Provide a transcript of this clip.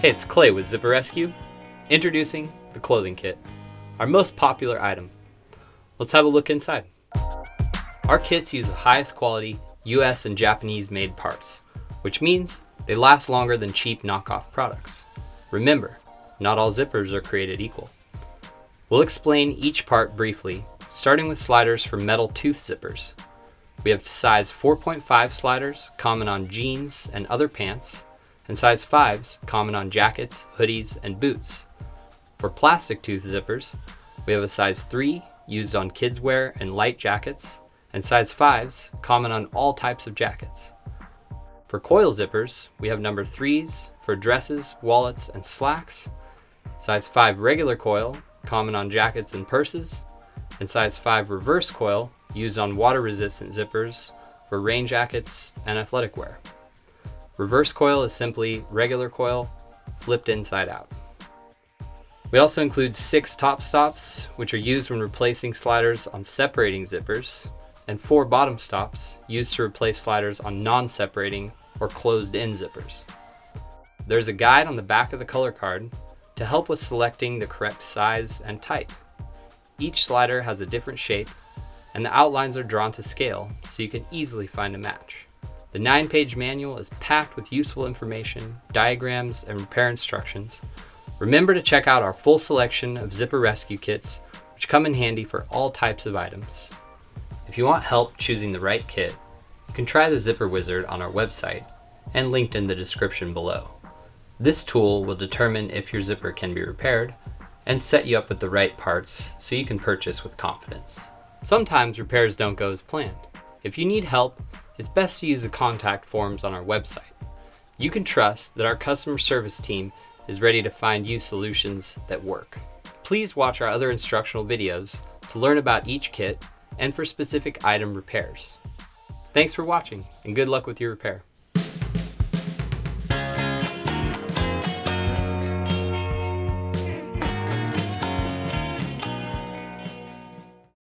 Hey, it's Clay with Zipper Rescue. Introducing the clothing kit, our most popular item. Let's have a look inside. Our kits use the highest quality US and Japanese made parts, which means they last longer than cheap knockoff products. Remember, not all zippers are created equal. We'll explain each part briefly, starting with sliders for metal tooth zippers. We have size 4.5 sliders, common on jeans and other pants, and size 5s, common on jackets, hoodies, and boots. For plastic tooth zippers, we have a size 3, used on kids wear and light jackets, and size 5s, common on all types of jackets. For coil zippers, we have number 3s for dresses, wallets, and slacks, size 5 regular coil, common on jackets and purses, and size 5 reverse coil, used on water-resistant zippers for rain jackets and athletic wear. Reverse coil is simply regular coil, flipped inside out. We also include 6 top stops, which are used when replacing sliders on separating zippers, and 4 bottom stops, used to replace sliders on non-separating or closed-in zippers. There's a guide on the back of the color card to help with selecting the correct size and type. Each slider has a different shape, and the outlines are drawn to scale so you can easily find a match. The 9-page manual is packed with useful information, diagrams, and repair instructions. Remember to check out our full selection of zipper rescue kits, which come in handy for all types of items. If you want help choosing the right kit, you can try the Zipper Wizard on our website and linked in the description below. This tool will determine if your zipper can be repaired and set you up with the right parts so you can purchase with confidence. Sometimes repairs don't go as planned. If you need help, it's best to use the contact forms on our website. You can trust that our customer service team is ready to find you solutions that work. Please watch our other instructional videos to learn about each kit and for specific item repairs. Thanks for watching, and good luck with your repair.